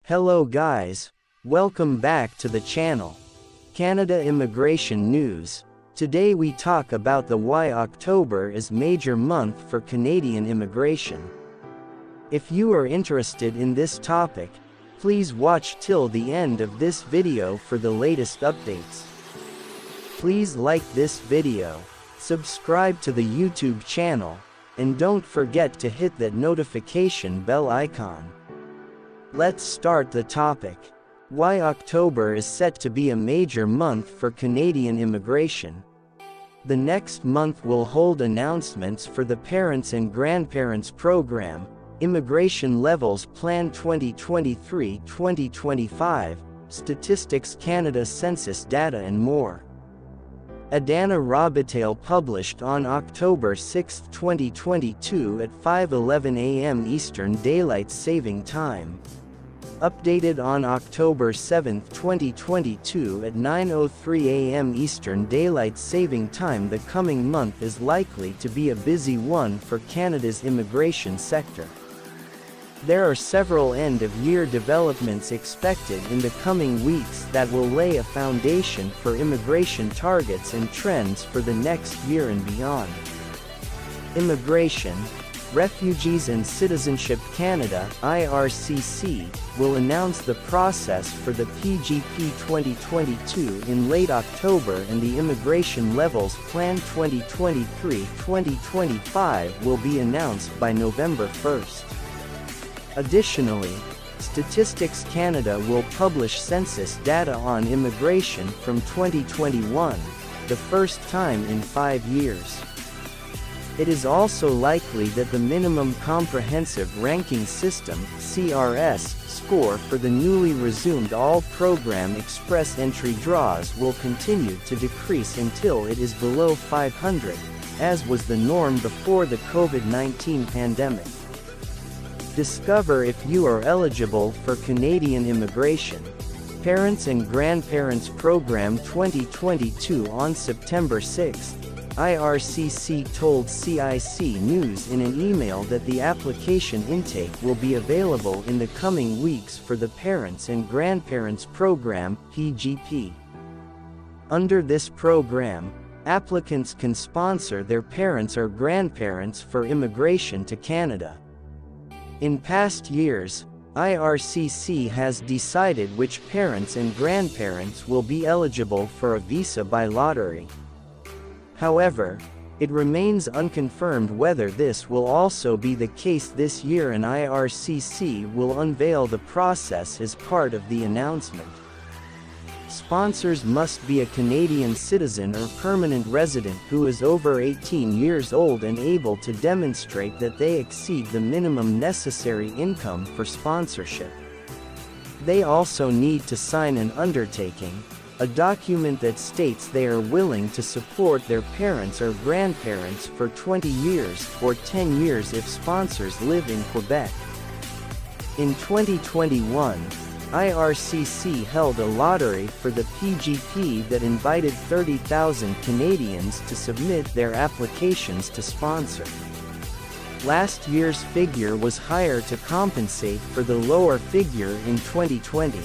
Hello guys, welcome back to the channel. Canada Immigration News. Today we talk about the why October is major month for Canadian immigration. If you are interested in this topic, please watch till the end of this video for the latest updates. Please like this video, subscribe to the YouTube channel, and don't forget to hit that notification bell icon. Let's start the topic. Why October is set to be a major month for Canadian immigration. The next month will hold announcements for the Parents and Grandparents Program, Immigration Levels Plan 2023-2025, Statistics Canada Census data and more. Adana Robitaille published on October 6, 2022 at 5:11 a.m. Eastern Daylight Saving Time. Updated on October 7, 2022 at 9:03 a.m. Eastern Daylight Saving Time. The coming month is likely to be a busy one for Canada's immigration sector. There are several end-of-year developments expected in the coming weeks that will lay a foundation for immigration targets and trends for the next year and beyond. Immigration, Refugees and Citizenship Canada (IRCC) will announce the process for the PGP 2022 in late October, and the Immigration Levels Plan 2023-2025 will be announced by November 1st. Additionally, Statistics Canada will publish census data on immigration from 2021, the first time in 5 years. It is also likely that the Minimum Comprehensive Ranking System (CRS) score for the newly resumed all-program express entry draws will continue to decrease until it is below 500, as was the norm before the COVID-19 pandemic. Discover if you are eligible for Canadian immigration. Parents and Grandparents Program 2022 on September 6. IRCC told CIC News in an email that the application intake will be available in the coming weeks for the Parents and Grandparents Program (PGP). Under this program, applicants can sponsor their parents or grandparents for immigration to Canada. In past years, IRCC has decided which parents and grandparents will be eligible for a visa by lottery. However, it remains unconfirmed whether this will also be the case this year, and IRCC will unveil the process as part of the announcement. Sponsors must be a Canadian citizen or permanent resident who is over 18 years old and able to demonstrate that they exceed the minimum necessary income for sponsorship. They also need to sign an undertaking, a document that states they are willing to support their parents or grandparents for 20 years, or 10 years if sponsors live in Quebec. In 2021, IRCC held a lottery for the PGP that invited 30,000 Canadians to submit their applications to sponsor. Last year's figure was higher to compensate for the lower figure in 2020.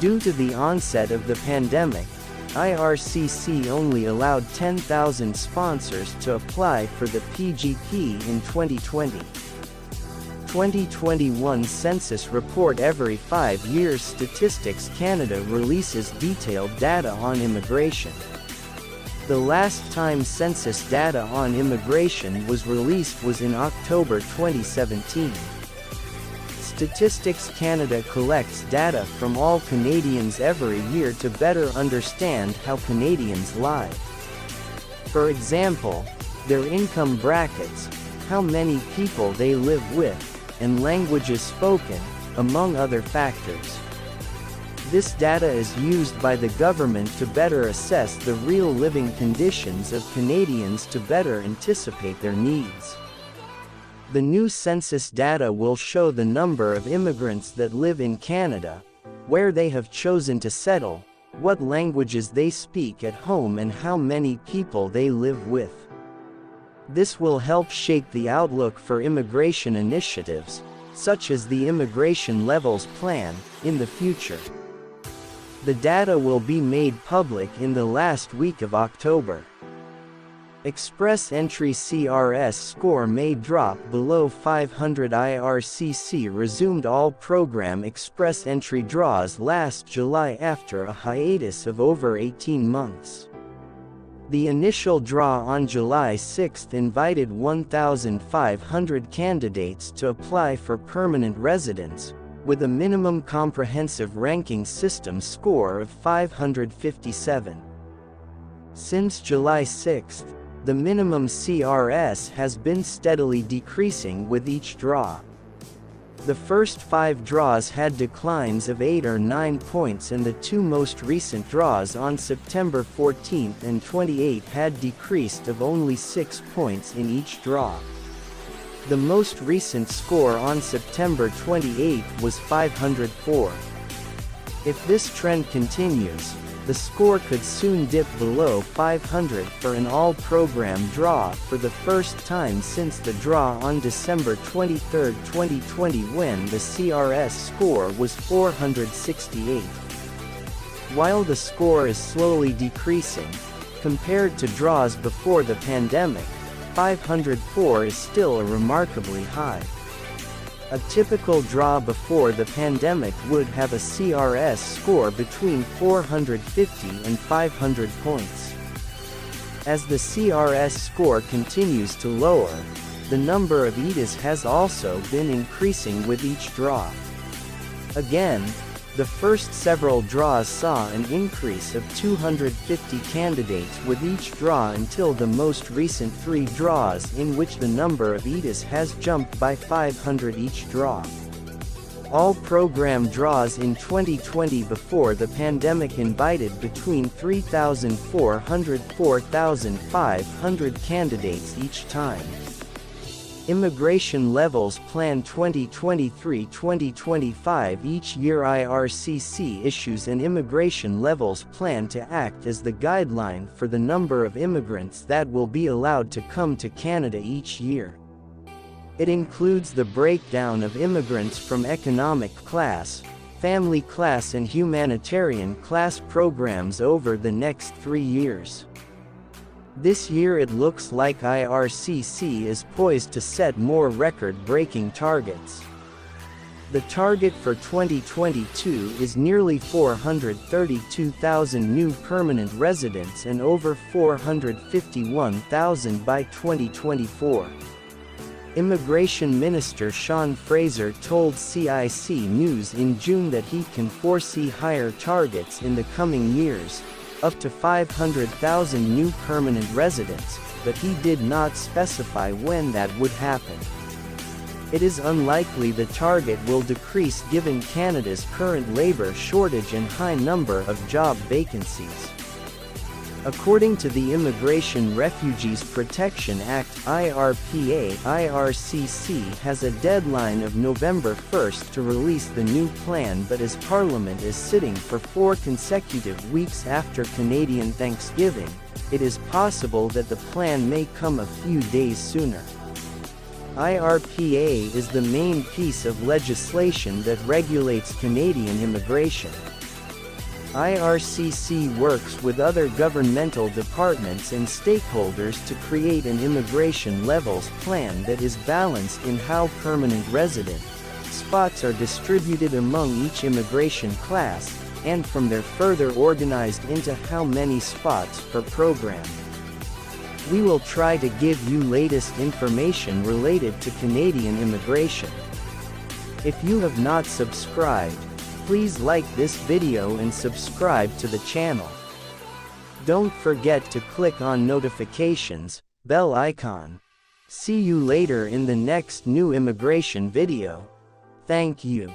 Due to the onset of the pandemic, IRCC only allowed 10,000 sponsors to apply for the PGP in 2020. 2021 Census Report. Every 5 years, Statistics Canada releases detailed data on immigration. The last time census data on immigration was released was in October 2017. Statistics Canada collects data from all Canadians every year to better understand how Canadians live. For example, their income brackets, how many people they live with, and languages spoken, among other factors. This data is used by the government to better assess the real living conditions of Canadians to better anticipate their needs. The new census data will show the number of immigrants that live in Canada, where they have chosen to settle, what languages they speak at home, and how many people they live with. This will help shape the outlook for immigration initiatives, such as the Immigration Levels Plan, in the future. The data will be made public in the last week of October. Express entry CRS score may drop below 500. IRCC resumed all program express entry draws last July after a hiatus of over 18 months. The initial draw on July 6 invited 1,500 candidates to apply for permanent residence, with a minimum comprehensive ranking system score of 557. Since July 6, the minimum CRS has been steadily decreasing with each draw. The first 5 draws had declines of 8 or 9 points, and the 2 most recent draws on September 14 and 28 had decreased of only 6 points in each draw. The most recent score on September 28 was 504. If this trend continues, the score could soon dip below 500 for an all-program draw for the first time since the draw on December 23, 2020, when the CRS score was 468. While the score is slowly decreasing, compared to draws before the pandemic, 504 is still a remarkably high. A typical draw before the pandemic would have a CRS score between 450 and 500 points. As the CRS score continues to lower, the number of ETAs has also been increasing with each draw. Again, the first several draws saw an increase of 250 candidates with each draw until the most recent 3 draws, in which the number of ETAs has jumped by 500 each draw. All program draws in 2020 before the pandemic invited between 3,400 and 4,500 candidates each time. Immigration Levels Plan 2023-2025. Each year IRCC issues an Immigration Levels Plan to act as the guideline for the number of immigrants that will be allowed to come to Canada each year. It includes the breakdown of immigrants from economic class, family class and humanitarian class programs over the next 3 years. This year it looks like IRCC is poised to set more record-breaking targets. The target for 2022 is nearly 432,000 new permanent residents and over 451,000 by 2024. Immigration Minister Sean Fraser told CIC News in June that he can foresee higher targets in the coming years, up to 500,000 new permanent residents, but he did not specify when that would happen. It is unlikely the target will decrease given Canada's current labour shortage and high number of job vacancies. According to the Immigration Refugees Protection Act (IRPA), IRCC has a deadline of November 1 to release the new plan, but as Parliament is sitting for 4 consecutive weeks after Canadian Thanksgiving, it is possible that the plan may come a few days sooner. IRPA is the main piece of legislation that regulates Canadian immigration. IRCC works with other governmental departments and stakeholders to create an immigration levels plan that is balanced in how permanent resident spots are distributed among each immigration class, and from there further organized into how many spots per program. We will try to give you latest information related to Canadian immigration. If you have not subscribed, please like this video and subscribe to the channel. Don't forget to click on notifications, bell icon. See you later in the next new immigration video. Thank you.